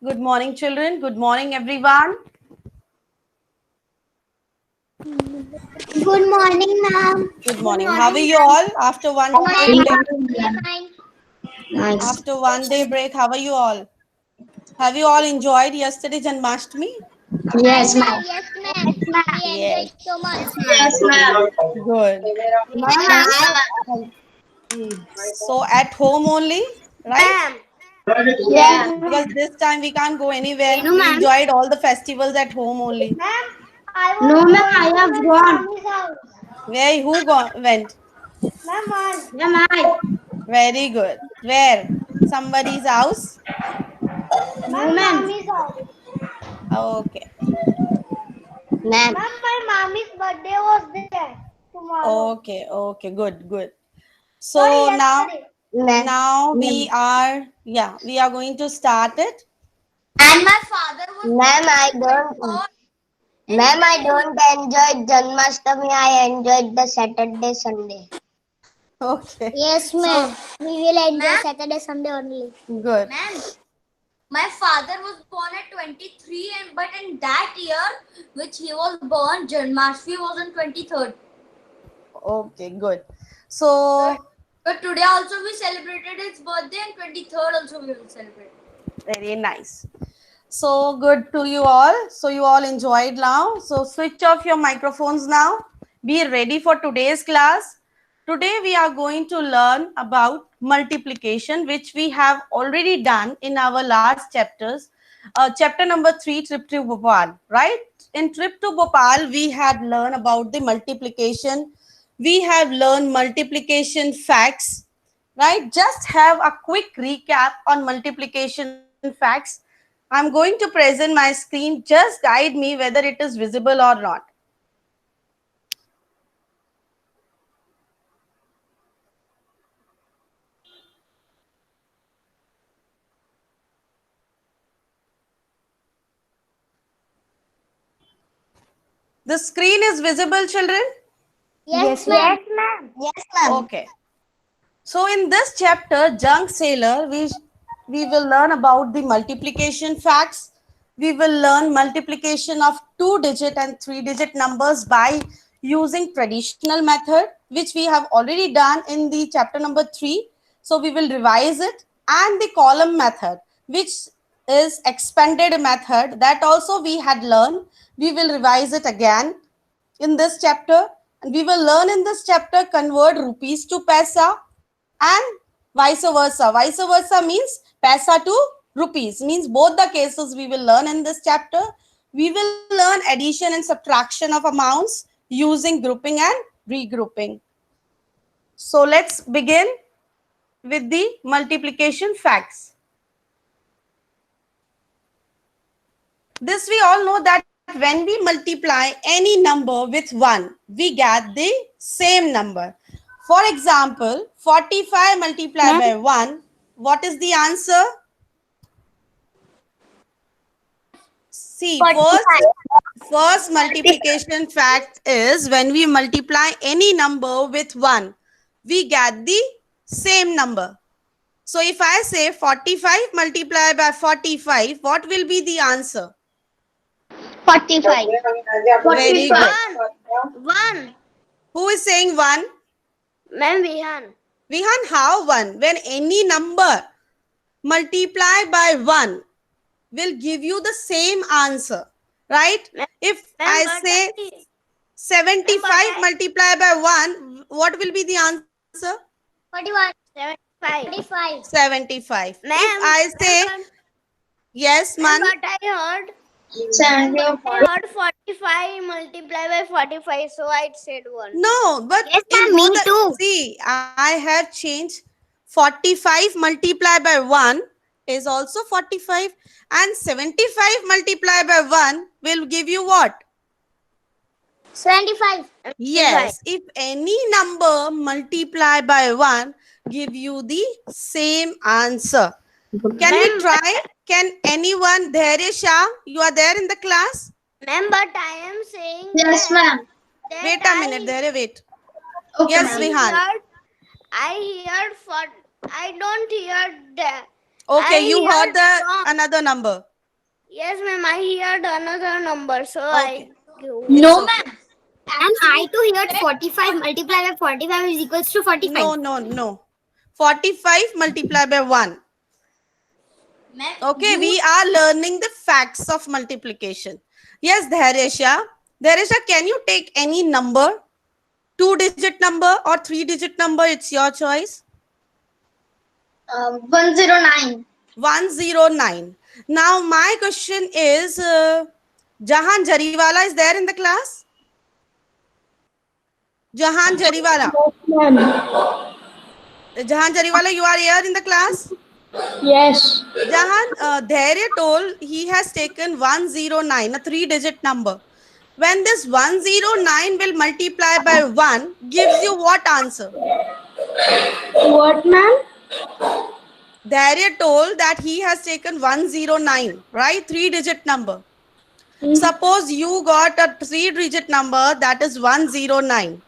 Good morning, children. Good morning, everyone. Good morning, ma'am. Good morning. How are you all after one day break? Fine. Nice. After one day break, how are you all? Have you all enjoyed yesterday Janmashtami? Yes, ma'am. Yes, ma'am. We Yes. enjoyed so much. Yes, ma'am. Good. Ma'am. So at home only, right? Ma'am. Yes. Because this time we can't go anywhere. No, You ma'am. enjoyed all the festivals at home only. Ma'am, I No, was ma'am. I going to have my gone. mommy's house. Where went? Ma'am, one. Yeah, ma'am. Very good. Where? Somebody's house? No, Ma'am, ma'am. mommy's house. Okay. Ma'am. Ma'am, my mommy's birthday was there tomorrow. Okay. Okay. Good. Good. Sorry, So now yesterday. Ma'am. now Ma'am. we are going to start it. And my father was. Ma'am, I don't enjoy Janmashtami. I enjoyed the Saturday, Sunday. Okay. Yes, So ma'am. We will enjoy Saturday, Sunday only. good. Ma'am, my father was born at 23, but in that year which he was born, Janmashtami was on 23rd. Okay, good. So But today also we celebrated his birthday, and 23rd also we will celebrate. very nice. So good to you all. So you all enjoyed now. So switch off your microphones now. Be ready for today's class. Today we are going to learn about multiplication, which we have already done in our last chapters. Chapter number 3, Trip to Bhopal, right? In Trip to Bhopal, we had learned about the multiplication. We have learned multiplication facts, right? Just have a quick recap on multiplication facts. I'm going to present my screen. Just guide me whether it is visible or not. The screen is visible, children? Yes, ma'am. Yes, ma'am. Okay. So in this chapter, Junk Sailor, we will learn about the multiplication facts. We will learn multiplication of 2-digit and 3-digit numbers by using traditional method, which we have already done in the chapter number 3. So we will revise it, and the column method, which is expanded method, that also we had learned. We will revise it again in this chapter, and we will learn in this chapter convert rupees to paisa and vice versa. Vice versa means paisa to rupees, means both the cases we will learn in this chapter. We will learn addition and subtraction of amounts using grouping and regrouping. So let's begin with the multiplication facts. This we all know that when we multiply any number with 1, we get the same number. For example, 45 multiplied by 1, what is the answer? See, first multiplication fact is when we multiply any number with 1, we get the same number. So if I say 45 multiplied by 45, what will be the answer? 45. Very good. 1. Who is saying 1? Ma'am, Vihan. Vihan, how 1? When any number multiplied by 1 will give you the same answer, right? If I say 75 multiplied by 1, what will be the answer? 41. 75. 45. 75. Ma'am, If I say, yes, man. But I heard 45 multiplied by 45, so I said 1. No, but Yes, in ma'am, me both the, too. see, I have changed 45 multiplied by 1 is also 45, and 75 multiplied by 1 will give you what? 75. Yes, if any number multiplied by 1 give you the same answer. Can we try? Can anyone, Dhairya Shah, you are there in the class? Ma'am, but I am saying Yes, ma'am. Wait a minute, Dhairya, wait. Okay, Yes, ma'am. Vihan. I heard I don't hear that. Okay, I you heard heard the wrong. another number. Yes, ma'am. I heard another number, so Okay. I give. No, It's okay. ma'am. And I too heard 45 multiplied by 45 is equals to 45. No, no, no. 45 multiplied by 1. Ma'am, Okay, you we are learning the facts of multiplication. Yes, Dharesha. Dharesha, can you take any number? 2-digit number or 3-digit number? It's your choice. 109. 109. Now, my question is, Jahan Jariwala is there in the class? Jahan Jariwala. Jahan Jariwala, you are here in the class? Yes. Jahan, Dhairya told he has taken 109, a 3-digit number. When this 109 will multiply by 1, gives you what answer? What, ma'am? Dhairya told that he has taken 109, right? 3-digit number. Suppose you got a 3-digit number, that is 109.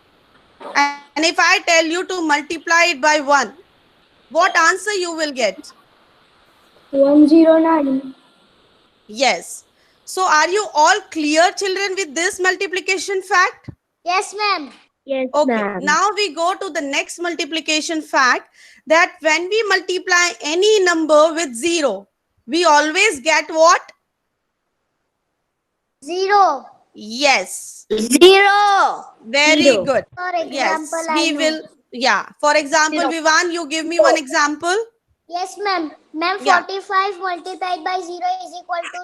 And if I tell you to multiply it by 1, what answer you will get? 109. Yes. So are you all clear, children, with this multiplication fact? Yes, ma'am. Yes, Okay. Now we go to the next multiplication fact, that when we multiply any number with 0, we always get what? 0. Yes. 0. Very Zero. good. For Yes. example, We will. Yeah. For example, Vivan, you give me one example. Yes, ma'am. Ma'am, Yeah. 45 multiplied by 0 is equal to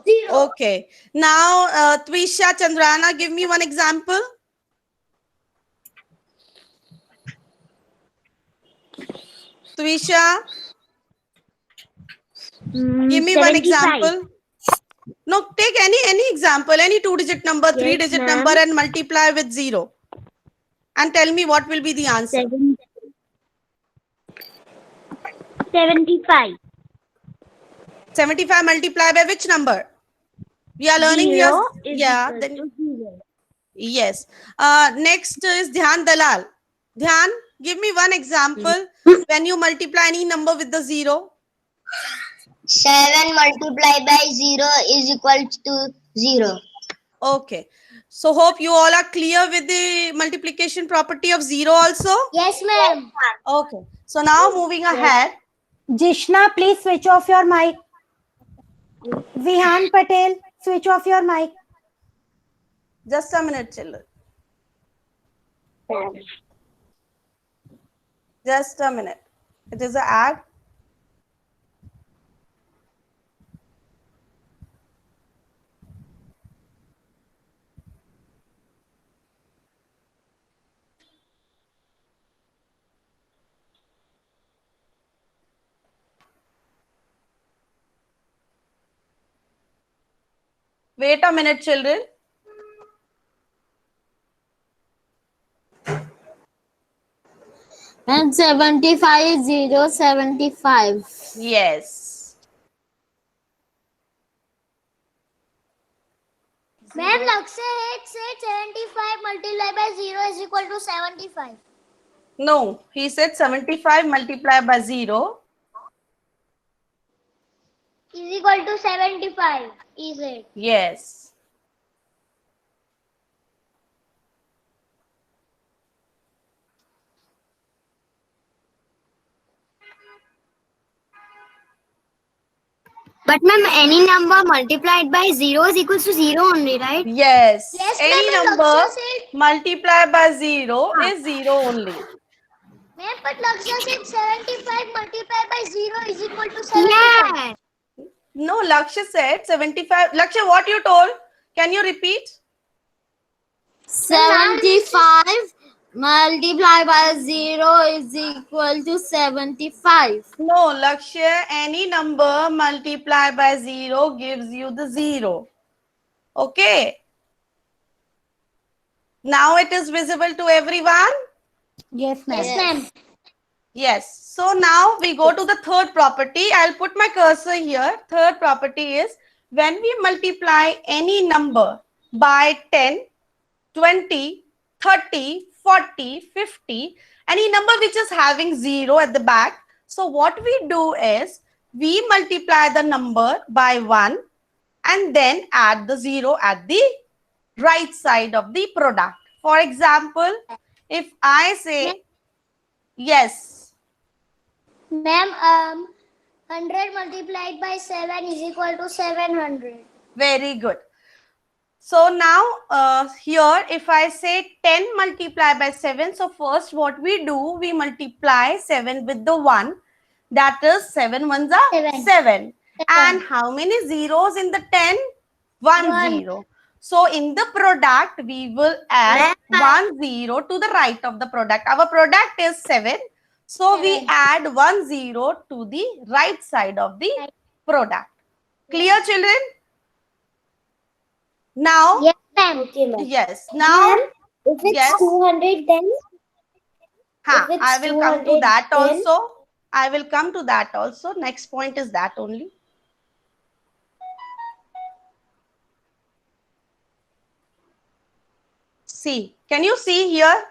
0. Okay. Now, Twisha, Chandrana, give me one example. Twisha, give me one 75. example. No, take any example, any 2-digit number, 3-digit ma'am. number, and multiply with 0. And tell me what will be the answer. 75. 75 multiply by which number? We are learning here. Yeah. Then, yes. Next is Dhyan Dalal. Dhyan, give me one example when you multiply any number with the 0. 7 multiplied by 0 is equal to 0. Okay. So hope you all are clear with the multiplication property of 0 also. Yes, ma'am. Okay. So now moving ahead. Jishna, please switch off your mic. Vihan Patel, switch off your mic. Just a minute, children. Just a minute. It is an ad. Wait a minute, children. And 75 0 75. Yes. Ma'am, Lakshay said 75 multiplied by 0 is equal to 75. No, he said 75 multiplied by 0. Is equal to 75. Is it? Yes. But ma'am, any number multiplied by 0 is equals to 0 only, right? Yes. Yes, Any ma'am, number Lakshay said. multiplied by 0 is 0 only. Ma'am, but Lakshay said 75 multiplied by 0 is equal to 75. Yeah. No, Lakshya said 75. Lakshya, what you told? Can you repeat? 75 multiplied by 0 is equal to 75. No, Lakshya, any number multiplied by 0 gives you the 0. Okay. Now it is visible to everyone? Yes, ma'am. Yes, ma'am. Yes. So now we go to the third property. I'll put my cursor here. Third property is when we multiply any number by 10, 20, 30, 40, 50, any number which is having 0 at the back. So what we do is we multiply the number by 1 and then add the 0 at the right side of the product. For example, if I say, yes, Ma'am, 100 multiplied by 7 is equal to 700. very good. So now here, if I say 10 multiplied by 7, so first what we do, we multiply 7 with the 1. That is 7 ones are 7. 7. And how many zeros in the 10? 1 One. 0. So in the product, we will add 1 0 to the right of the product. Our product is 7. So we add 1 0 to the right side of the product. Clear, children? Now, Yes, ma'am. Okay, ma'am. yes. Now, If it's yes. 200, then if it's I will come to 200, that then- also. I will come to that also. Next point is that only. See, can you see here?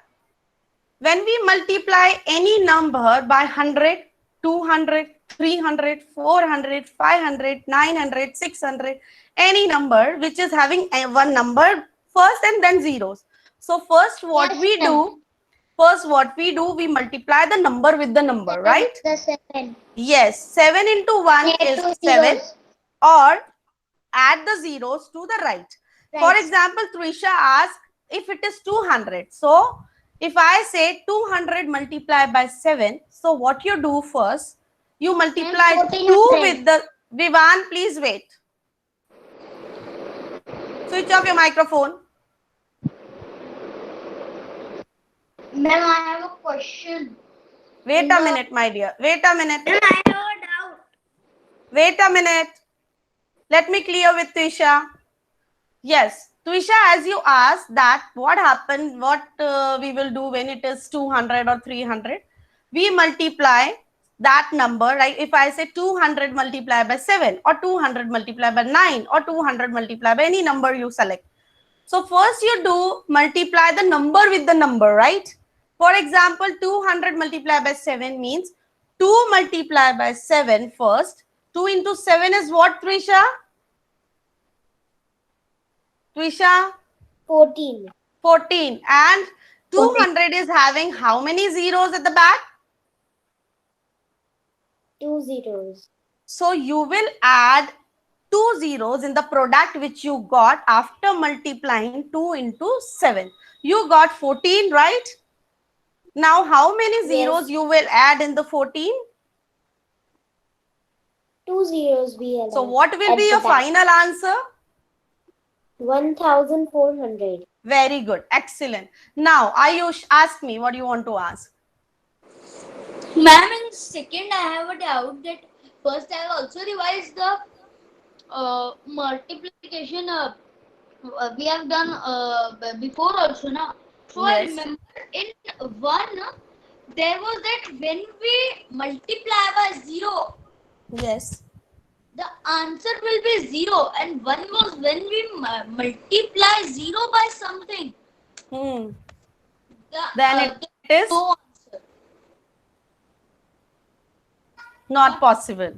When we multiply any number by 100, 200, 300, 400, 500, 900, 600, any number which is having one number first and then zeros. So first what Yes, we ma'am. do, we multiply the number with the number, right? The 7. Yes, 7 into 1 Add is two 7, zeros. or add the zeros to the right. For Right. example, Trisha asked if it is 200. So if I say 200 multiplied by 7, so what you do first, you multiply 2 1400. with the, Vivan, please wait. Switch off your microphone. Ma'am, I have a question. Wait a minute, my dear. Wait a minute. I have a doubt. Wait a minute. Let me clear with Trisha. Yes, Trisha, as you asked that what happened, what we will do when it is 200 or 300, we multiply that number, right? If I say 200 multiplied by 7 or 200 multiplied by 9 or 200 multiplied by any number you select. So first you do multiply the number with the number, right? For example, 200 multiplied by 7 means 2 multiplied by 7 first. 2 into 7 is what, Trisha? Trisha? 14. 14. And 200 is having how many zeros at the back? 2 zeros. So you will add 2 zeros in the product which you got after multiplying 2 into 7. You got 14, right? Now how many zeros Yes. you will add in the 14? 2 zeros we allow. So what will at be the your back. final answer? 1400. Very good. Excellent. Now, Ayush, ask me what you want to ask. Ma'am, in second, I have a doubt that first I also revised the multiplication. We have done before also, na. So I Yes. remember in one there was that when we multiply by 0, Yes. the answer will be 0, and one was when we multiply 0 by something. Hmm. The, Then it is no answer. not possible.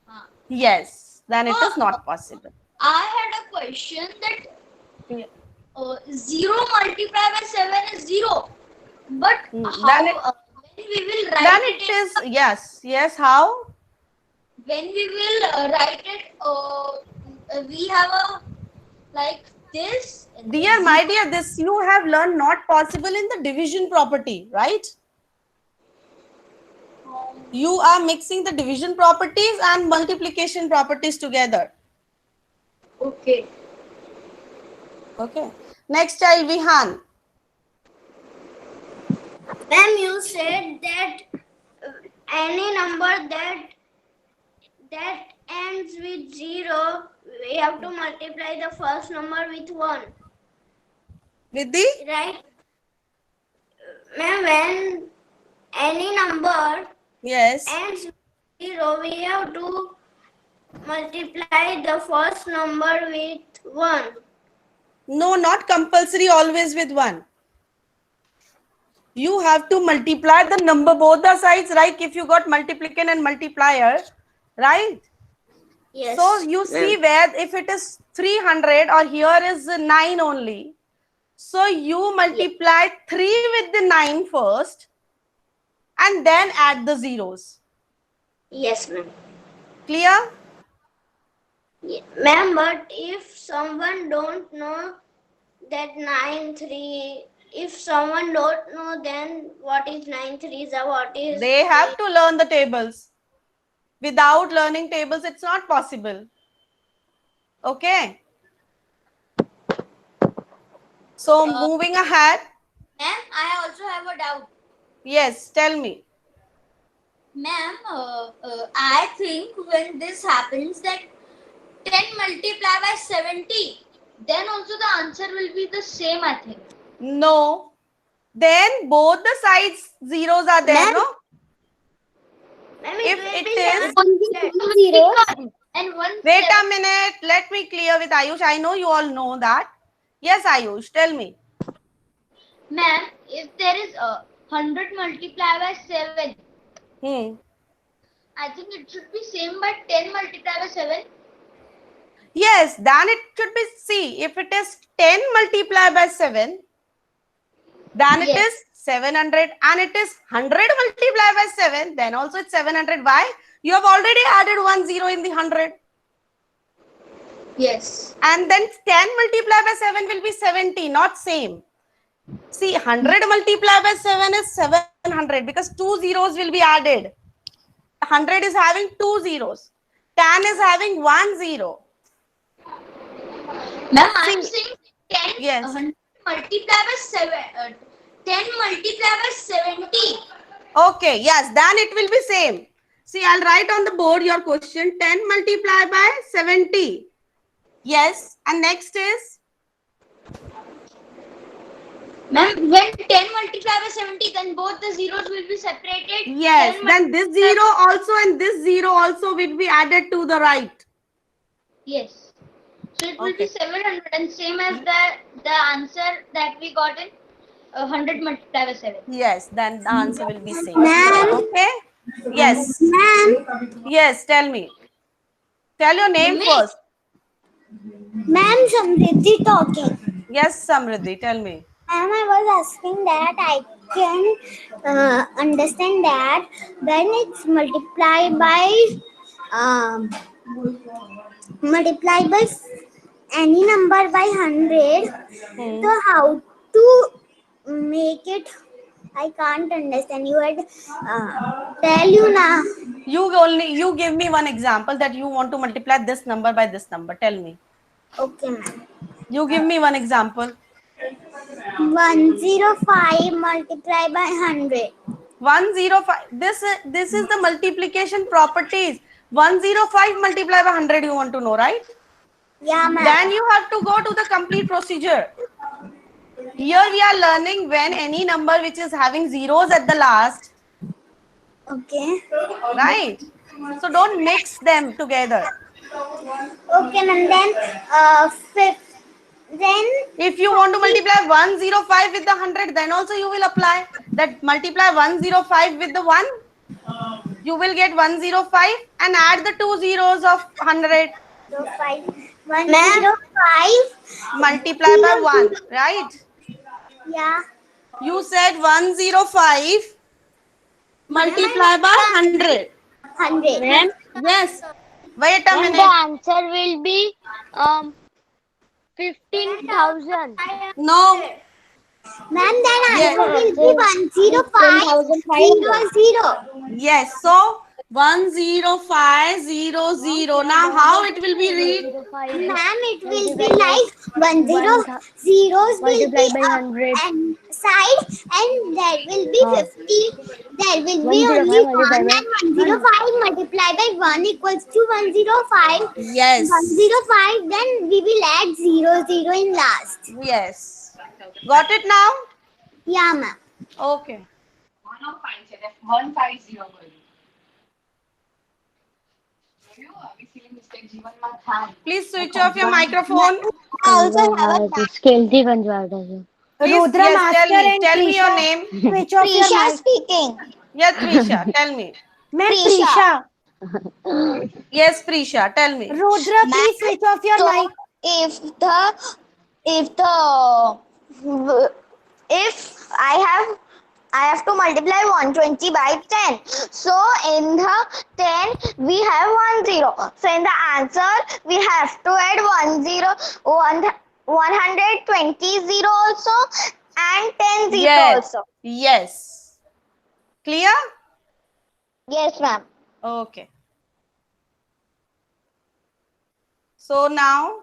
Ah. Yes. Then it is not possible. I had a question that Yeah. 0 multiplied by 7 is 0. But Mm, how, then it- when we will write Then it, it is, yes. Yes. How? when we will write it, we have a like this. and Dear, then my dear, this you have learned not possible in the division property, right? You are mixing the division properties and multiplication properties together. Okay. Okay. Next child, Vihan. Ma'am, you said that any number that ends with 0, we have to multiply the first number with 1, With the? right? Ma'am, when any number Yes. ends with 0, we have to multiply the first number with 1. No, not compulsory always with 1. You have to multiply the number both the sides, right? If you got multiplication and multiplier, right? Yes. So you see where if it is 300 or here is 9 only. So you multiply 3 with the 9 first and then add the zeros. Yes, ma'am. Clear? Yeah. Ma'am, but if someone don't know that 9-3, if someone don't know, then what is 9-3? What is They have to learn the tables. Without learning tables, it's not possible. Okay. So moving ahead. Ma'am, I also have a doubt. Yes, tell me. Ma'am, I think when this happens that 10 multiplied by 70, then also the answer will be the same, I think. No. Then both the sides zeros are there, no? Ma'am, If will it be is, Zeros. And one wait a minute, let me clear with Ayush. I know you all know that. Yes, Ayush, tell me. Ma'am, if there is a 100 multiplied by 7, I think it should be same by 10 multiplied by 7. Yes, then it should be, see, if it is 10 multiplied by 7, then it Yes. is 700 and it is 100 multiplied by 7, then also it's 700. Why? You have already added 1 0 in the 100. Yes. And then 10 multiplied by 7 will be 70, not same. See, 100 multiplied by 7 is 700 because 2 zeros will be added. 100 is having 2 zeros. 10 is having 1 0. Ma'am, I'm saying 10 Yes. 100 multiplied by 7. 10 multiplied by 70. Okay, yes, then it will be same. See, I'll write on the board your question. 10 multiplied by 70. Yes, and next is? Ma'am, when 10 multiplied by 70, then both the zeros will be separated. Yes, 10 then this 0 also and this 0 also will be added to the right. Yes. So it will Okay. be 700 and same as the answer that we got in 100 multiplied by 7. Yes, then the answer will be same. Ma'am. Okay? Yes. Ma'am. Yes, tell me. Tell your name Me? first. Ma'am, Samriddhi talking. Yes, Samriddhi, tell me. Ma'am, I was asking that I can understand that when it's multiplied by any number by 100, so how to make it? I can't understand. You had tell you now. You give me one example that you want to multiply this number by this number. Tell me. Okay, ma'am. You give me one example. 105 multiplied by 100. 105. This is the multiplication properties. 105 multiplied by 100 you want to know, right? Yeah, ma'am. Then you have to go to the complete procedure. Here we are learning when any number which is having zeros at the last, Okay. right? So don't mix them together. Okay, ma'am. Then If you want to multiply 105 with the 100, then also you will apply that multiply 105 with the 1. You will get 105 and add the 2 zeros of 100. 105. Multiply by 1, right? Yeah. You said 105 multiply by 100. 100. Yes. Wait a minute. answer will be 15,000. No. Ma'am, then Yes. answer will be 10500. Yes. So 10500. Now how it will be read? Ma'am, it will be like 10 zeros will be up and side, and there will be 50. There will be only 1 and 105 multiplied by 1 equals to 105. Yes. 105, then we will add 0 in last. Yes. Got it now? Yeah, ma'am. Okay. 150. Please switch off your microphone. I also have a Please, Rudra yes, Master and tell me your Prisha. name. Switch off your Prisha mic. speaking. Yes, Trisha, tell me. Ma'am, Prisha. Prisha. Yes, Prisha, tell me. Rudra, please switch off your So mic. if I have to multiply 120 by 10. So in the 10 we have 10. So in the answer we have to add 120 zero also and 10 zero Yes. also. Yes. Clear? Yes, ma'am. Okay. So now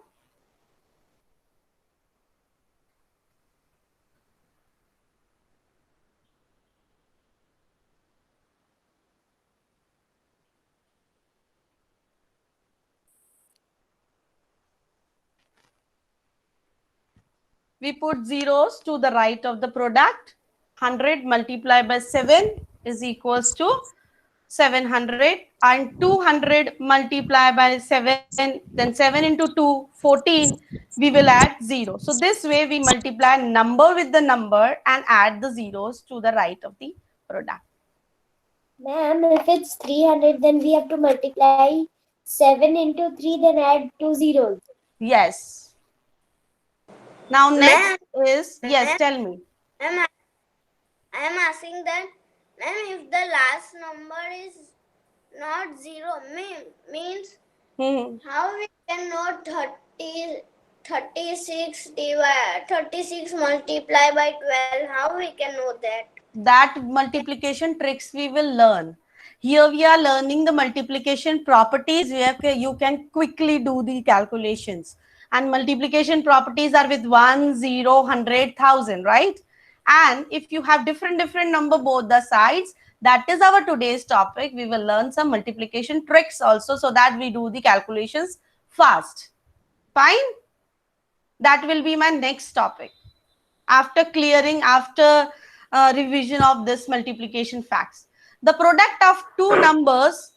we put zeros to the right of the product. 100 multiplied by 7 is equals to 700, and 200 multiplied by 7, then 7 into 2, 14, we will add 0. So this way we multiply number with the number and add the zeros to the right of the product. Ma'am, if it's 300, then we have to multiply 7 into 3, then add 2 zeros. Yes. Now next is, yes, Ma'am. tell me. I am asking that, ma'am, if the last number is not 0, means how we can know 36 multiply by 12? How we can know that? That multiplication tricks we will learn. Here we are learning the multiplication properties where you can quickly do the calculations. And multiplication properties are with 1, 0, 100, 1000, right? And if you have different number both the sides, that is our today's topic. We will learn some multiplication tricks also so that we do the calculations fast. Fine? That will be my next topic. After revision of this multiplication facts, the product of two numbers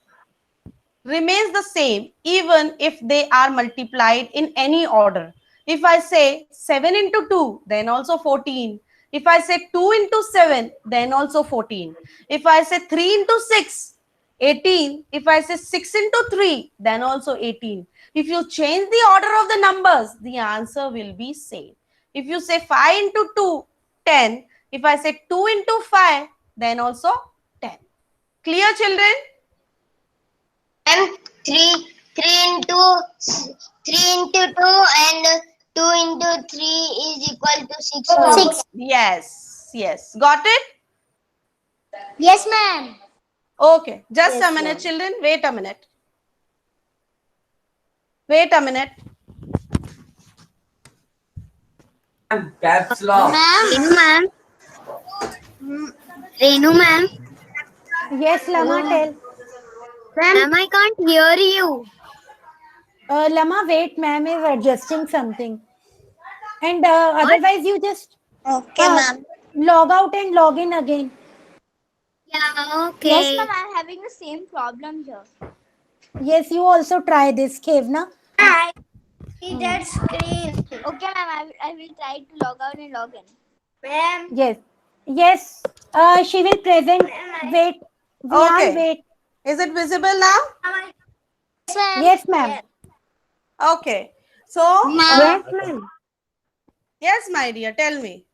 remains the same even if they are multiplied in any order. If I say 7 into 2, then also 14. If I say 2 into 7, then also 14. If I say 3 into 6, 18. If I say 6 into 3, then also 18. If you change the order of the numbers, the answer will be same. If you say 5 into 2, 10. If I say 2 into 5, then also 10. Clear, children? And 3 into 2 and 2 into 3 is equal to 6. 6. Yes. Got it? Yes, ma'am. Okay. Just a minute, children. Wait a minute. Caps lock. Ma'am. Renu ma'am. Yes, Lama, tell. Ma'am, I can't hear you. Lama, wait, ma'am is adjusting something. And otherwise, you just Okay, ma'am. log out and log in again. Yeah, okay. Yes, ma'am, I'm having the same problem here. Yes, you also try this, Kevna. I see that screen. Okay, ma'am, I will try to log out and log in. Ma'am, Yes. She will present. Wait. Okay. Wait. Is it visible now? Yes, ma'am. Okay. So, Yes, ma'am. yes, my dear, tell me.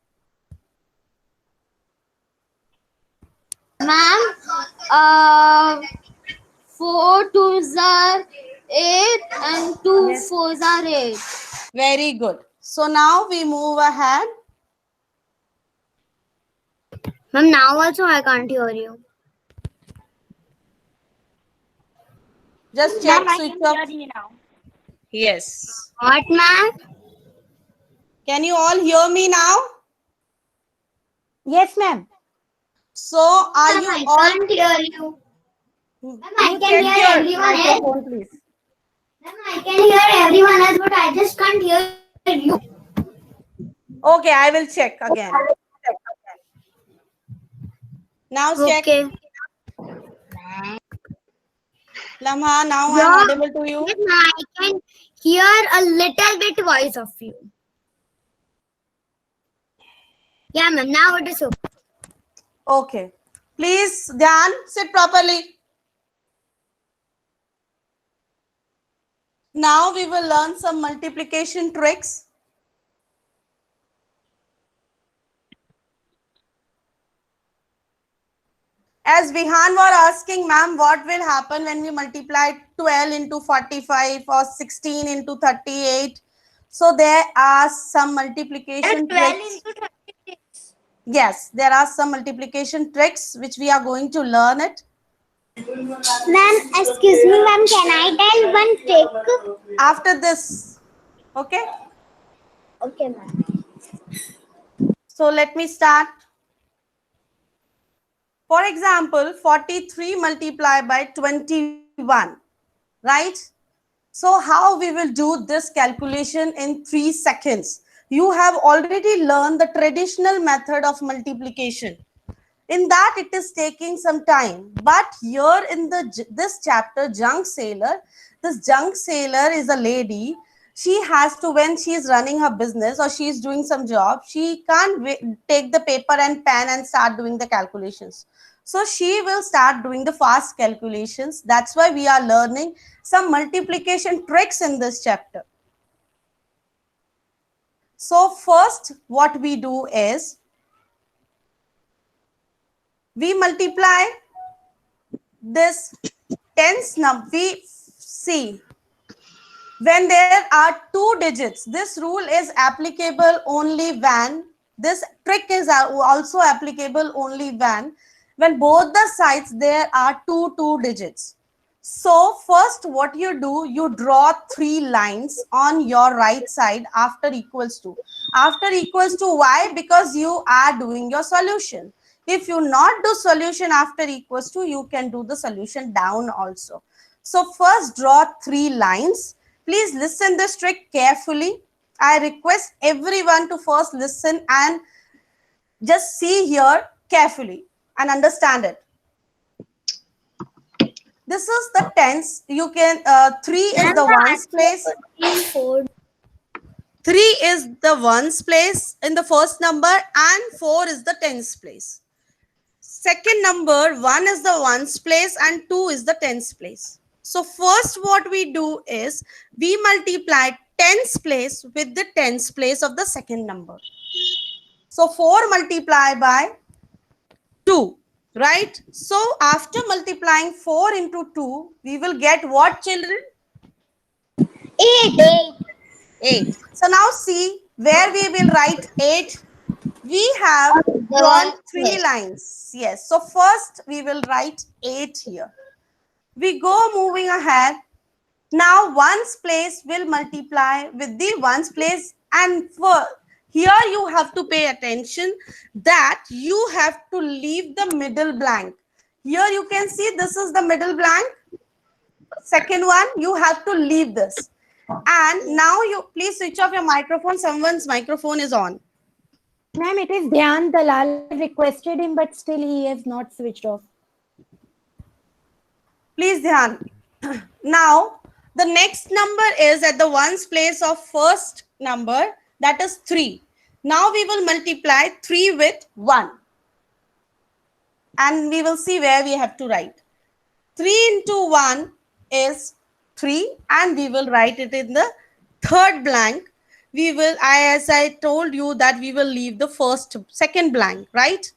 Ma'am, 4 2s are 8 and 2 4s are 8. Very good. So now we move ahead. Ma'am, now also I can't hear you. Just check Ma'am, I switch can off. hear you now. Yes. What, ma'am? Can you all hear me now? Yes, ma'am. So are you I all? can't hear you. I can hear everyone else. Microphone, please. Ma'am, I can hear everyone else, but I just can't hear you. Okay, I will check again. Now check. Okay. Lamha, now Yeah. I'm audible to you. Yes, ma'am, I can hear a little bit voice of you. Yeah, ma'am, now it is okay. Okay. Please, Dhyan, sit properly. Now we will learn some multiplication tricks. As Vihan was asking, ma'am, what will happen when we multiply 12 into 45 or 16 into 38? So there are some multiplication 12 tricks. into 36. Yes, there are some multiplication tricks which we are going to learn it. Ma'am, excuse me, ma'am. Can I tell one trick? After this. Okay. Okay, ma'am. So let me start. For example, 43 multiplied by 21, right? So how we will do this calculation in 3 seconds? You have already learned the traditional method of multiplication. In that it is taking some time. But here in this chapter, Junk Sailor, this Junk Sailor is a lady. She has to, when she is running her business or she is doing some job, she can't take the paper and pen and start doing the calculations. So she will start doing the fast calculations. That's why we are learning some multiplication tricks in this chapter. So first what we do is we multiply this tens number. We see when there are 2 digits, this rule is applicable only when, this trick is also applicable only when both the sides there are two digits. So first what you do, you draw 3 lines on your right side after equals to. After equals to, why? Because you are doing your solution. If you not do solution after equals to, you can do the solution down also. So first draw 3 lines. Please listen this trick carefully. I request everyone to first listen and just see here carefully and understand it. This is the tens. You can 3 is the ones place. 3 is the ones place in the first number and 4 is the tens place. Second number, 1 is the ones place and 2 is the tens place. So first what we do is we multiply tens place with the tens place of the second number. So 4 multiply by 2, right? So after multiplying 4 into 2, we will get what, children? 8. 8. So now see where we will write 8. We have drawn 3 lines. Yes. So first we will write 8 here. We go moving ahead. Now ones place will multiply with the ones place, and for here you have to pay attention that you have to leave the middle blank. Here you can see this is the middle blank. Second one, you have to leave this. And now you please switch off your microphone. Someone's microphone is on. Ma'am, it is Dhyan Dalal. I requested him, but still he has not switched off. Please, Dhyan. Now, the next number is at the ones place of first number, that is 3. Now we will multiply 3 with 1. And we will see where we have to write. 3 into 1 is 3 and we will write it in the third blank. We will, as I told you, that we will leave the second blank, right?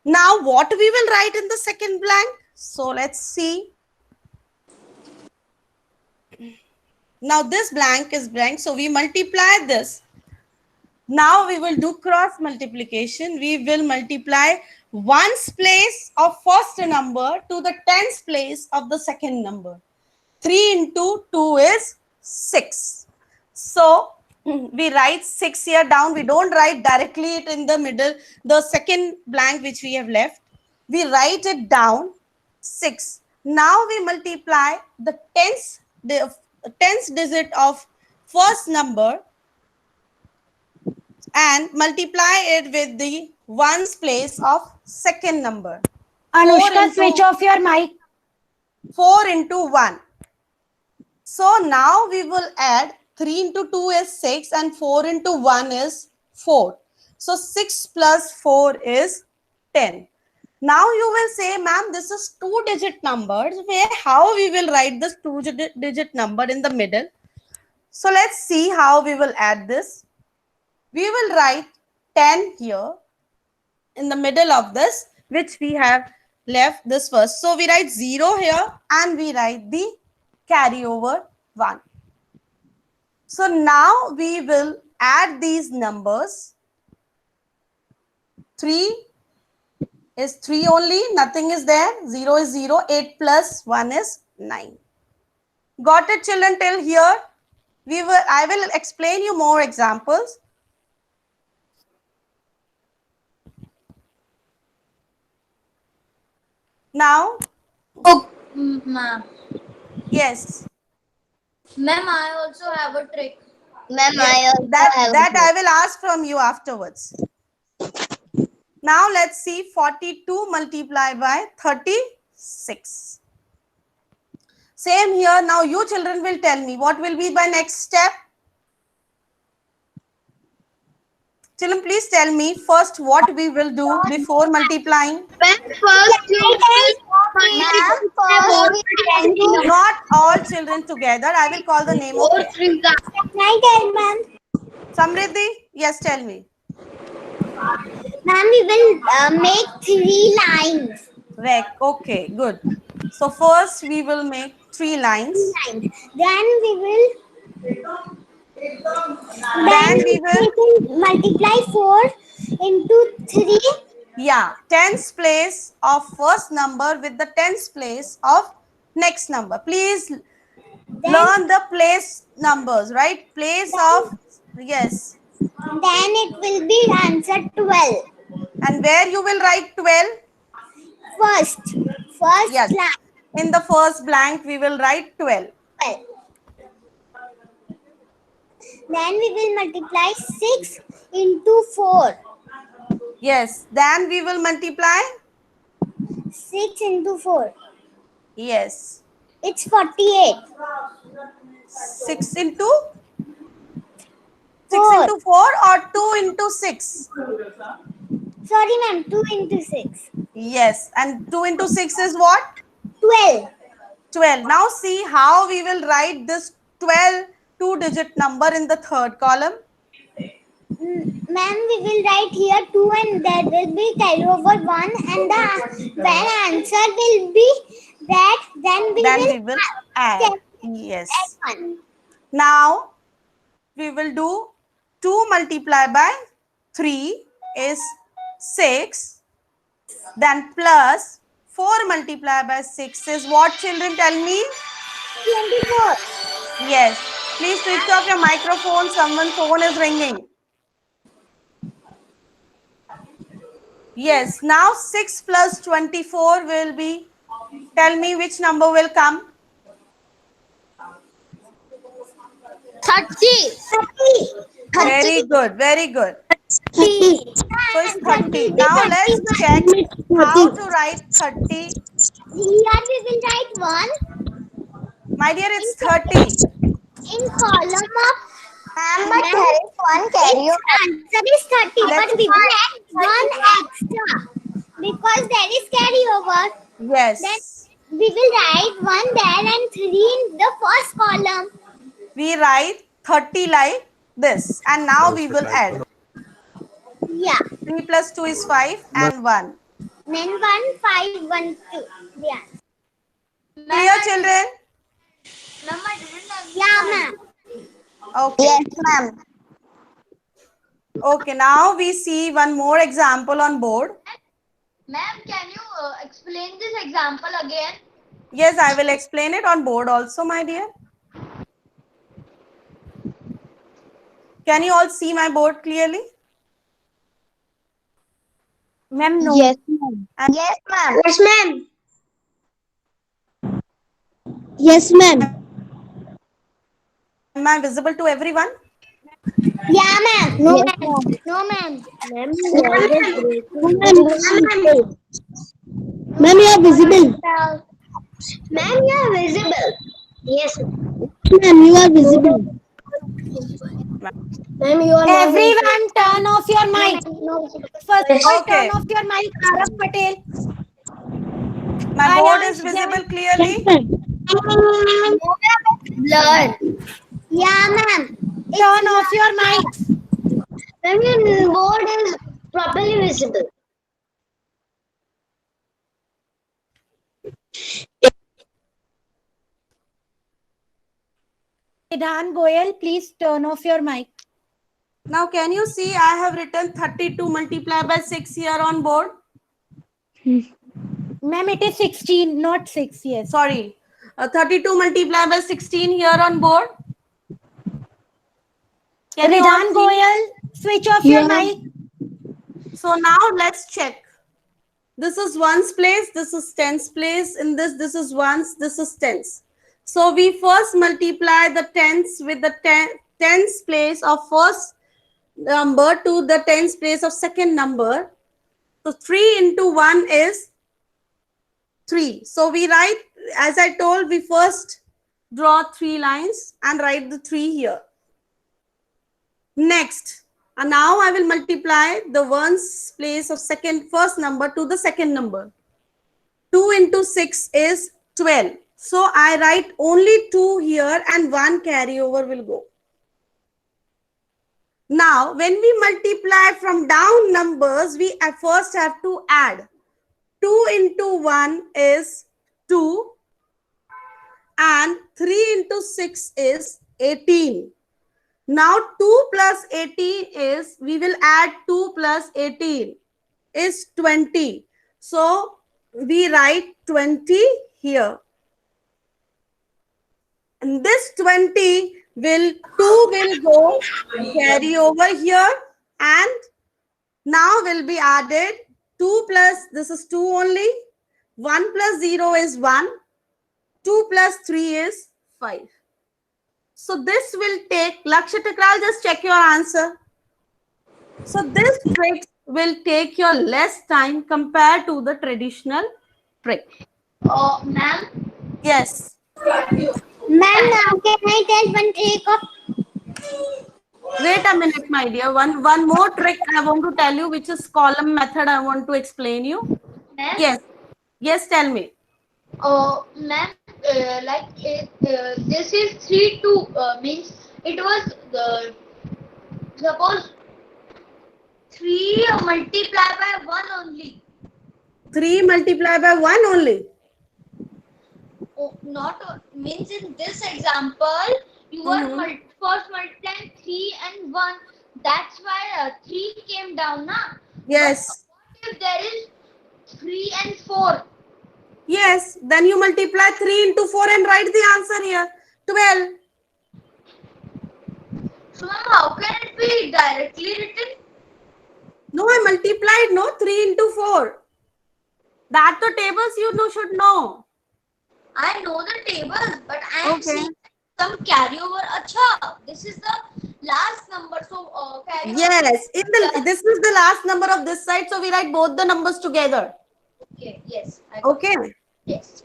Now what we will write in the second blank? So let's see. Now this blank is blank, so we multiply this. Now we will do cross multiplication. We will multiply ones place of first number to the tens place of the second number. 3 into 2 is 6. So we write 6 here down. We don't write directly it in the middle, the second blank which we have left. We write it down 6. Now we multiply the tens digit of first number and multiply it with the ones place of second number. Anushka, switch off your mic. 4 into 1. So now we will add 3 into 2 is 6 and 4 into 1 is 4. So 6 plus 4 is 10. Now you will say, ma'am, this is 2-digit numbers. Where how we will write this 2-digit number in the middle? So let's see how we will add this. We will write 10 here in the middle of this, which we have left this first. So we write 0 here and we write the carryover 1. So now we will add these numbers. 3 is 3 only, nothing is there. 0 is 0, 8 plus 1 is 9. Got it, children, till here? I will explain you more examples. Now, Ma'am. yes, Ma'am, I also have a trick. Ma'am, I also have that I will ask from you afterwards. Now let's see 42 multiplied by 36. Same here. Now you children will tell me what will be my next step. Children, please tell me first what we will do before multiplying. Not all children together. I will call the name of it. Samriddhi, yes, tell me. Ma'am, we will make 3 lines. Okay, good. So first we will make 3 lines. Then we will multiply 4 into 3. Yeah, tens place of first number with the tens place of next number. Please learn the place numbers, right? Place of, yes. Then it will be answer 12. And where you will write 12? First Yes. line. In the first blank, we will write 12. 12. Then we will multiply 6 into 4. Yes. Then we will multiply. 6 into 4. Yes. It's 48. 6 into 4. 4 or 2 into 6? Sorry, ma'am. 2 into 6. Yes. And 2 into 6 is what? 12. 12. Now see how we will write this 12 two-digit number in the third column. Ma'am, we will write here 2 and there will be carry over 1 and the answer will be that. Then we will add. Yes. Add 1. Now we will do 2 multiplied by 3 is 6. Then plus 4 multiplied by 6 is what, children, tell me? 24. Yes. Please switch off your microphone. Someone's phone is ringing. Yes. Now 6 plus 24 will be, tell me which number will come? 30. Very good. Very good. 30. So it's 30. Now let's check how to write 30. Here we will write 1 My dear, it's 30. in column of. but there is one carry over. Answer is 30, but we will add 1 extra because there is carryover. Yes. Then we will write 1 there and 3 in the first column. We write 30 like this. And now we will add. Yeah. 3 plus 2 is 5 and 1. Then 1, 5, 1, 2. Yeah. Clear, children? Ma'am, I didn't understand. Yeah, ma'am. Okay. Yes, ma'am. Okay, now we see one more example on board. Ma'am, can you explain this example again? Yes, I will explain it on board also, my dear. Can you all see my board clearly? Ma'am, no. Yes, ma'am. Yes, ma'am. Yes, ma'am. Yes, ma'am. Am I visible to everyone? Yeah, ma'am. No, ma'am. No, ma'am. Ma'am, you are visible. Ma'am, you are visible. Yes. Ma'am, you are visible. Ma'am, you are Everyone turn off your mic. No. First of all, Okay. turn off your mic, Arav Patel. My board is Ayansh, visible clearly. Blur. Yeah, ma'am. turn off your mics. Ma'am, your board is properly visible. Vedant Goyal, please turn off your mic. Now, can you see I have written 32 multiplied by 6 here on board? Ma'am, it is 16, not 6. Yes. Sorry, 32 multiplied by 16 here on board. Can you all Vedant see? Goyal, switch off your mic. So now let's check. This is ones place, this is tens place. In this is ones, this is tens. So we first multiply the tens with the tens place of first number to the tens place of second number. So 3 into 1 is 3. So we write, as I told, we first draw 3 lines and write the 3 here. Next, and now I will multiply the ones place of first number to the second number. 2 into 6 is 12. So I write only 2 here and 1 carryover will go. Now, when we multiply from down numbers, we first have to add. 2 into 1 is 2 and 3 into 6 is 18. Now 2 plus 18 is, we will add 2 plus 18 is 20. So we write 20 here. And this 20 will, 2 will go carry over here and now will be added 2 plus, this is 2 only, 1 plus 0 is 1, 2 plus 3 is 5. So this will take, Lakshya Takral, just check your answer. So this trick will take your less time compared to the traditional trick. Ma'am, Yes. Ma'am, now can I tell one trick of Wait a minute, my dear. One more trick I want to tell you, which is column method I want to explain you. ma'am. Yes. Yes, tell me. Ma'am, this is 3 2 means it was suppose 3 multiplied by 1 only. 3 multiplied by 1 only. Oh, not means in this example you were first multiplying 3 and 1. That's why 3 came down, na? Yes. But if there is 3 and 4. Yes. Then you multiply 3 into 4 and write the answer here. 12. So ma'am, how can it be directly written? No, I multiplied, no, 3 into 4. That the tables you know should know. I know the tables, but I am Okay. seeing some carryover. Acha, this is the last number. So carryover. Yes. This is the last number of this side. So we write both the numbers together. Okay. Yes. I got Okay. it. Yes.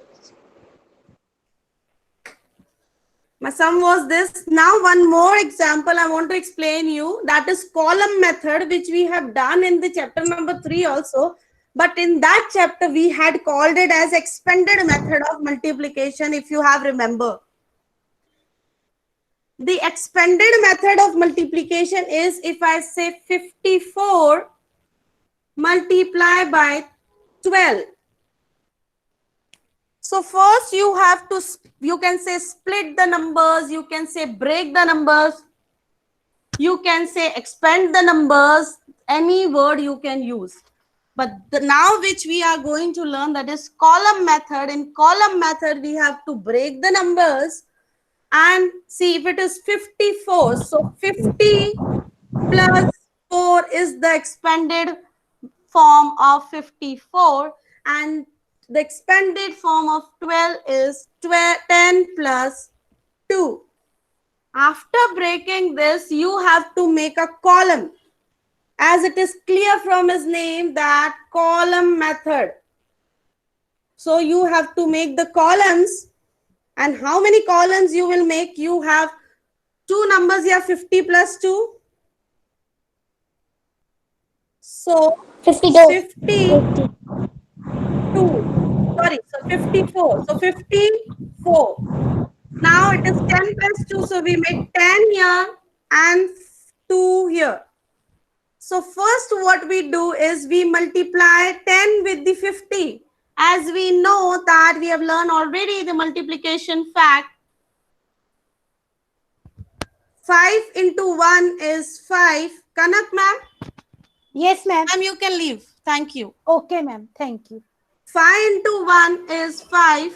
My sum was this. Now one more example I want to explain you. That is column method, which we have done in the chapter number 3 also. But in that chapter, we had called it as expanded method of multiplication, if you have remember. The expanded method of multiplication is if I say 54 multiply by 12. So first you have to, you can say split the numbers, you can say break the numbers, you can say expand the numbers, any word you can use. But now which we are going to learn, that is column method. In column method, we have to break the numbers and see if it is 54. So 50 plus 4 is the expanded form of 54 and the expanded form of 12 is 10 plus 2. After breaking this, you have to make a column. As it is clear from his name that column method. So you have to make the columns. And how many columns you will make? You have two numbers here, 50 plus 2. So 52. 52. So sorry, so 54. So 54. Now it is 10 plus 2, so we make 10 here and 2 here. So first what we do is we multiply 10 with the 50. As we know that we have learned already the multiplication fact. 5 into 1 is 5. Kanak ma'am? Yes, ma'am. Ma'am, you can leave. Thank you. Okay, ma'am. Thank you. 5 into 1 is 5.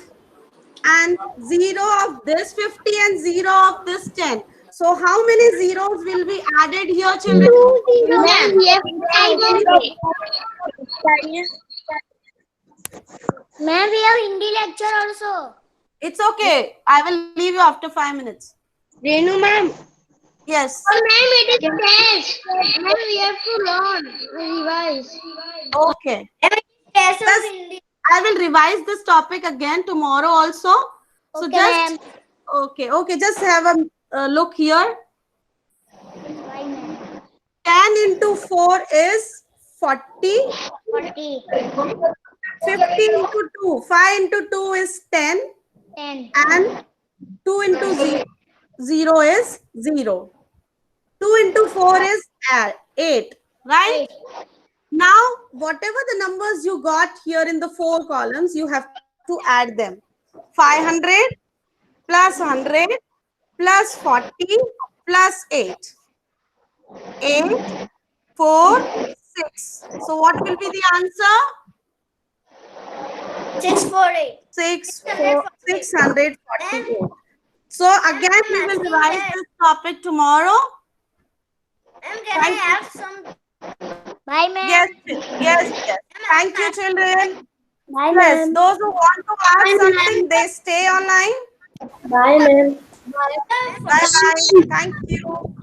And 0 of this 50 and 0 of this 10. So how many zeros will be added here, children? Ma'am, we have Ma'am, we have Hindi lecture also. It's okay. I will leave you after 5 minutes. Renu ma'am. Yes. Ma'am, it is test. Ma'am, we have to learn, revise. Okay. Test of Plus, Hindi. I will revise this topic again tomorrow also. So Okay, just ma'am. okay. Just have a look here. 10 into 4 is 40. 40. 50 into 2. 5 into 2 is 10. 10. And 2 into 0 is 0. 2 into 4 is 8. Right? Now, whatever the numbers you got here in the 4 columns, you have to add them. 500 plus 100 plus 40 plus 8. 8, 4, 6. So what will be the answer? 648. 648. So again, we will revise this topic tomorrow. Ma'am, can I have some? Bye, ma'am. Yes. Thank you, children. Bye, Yes, those who want to ask something, they stay online. Bye, ma'am. Bye. Thank you.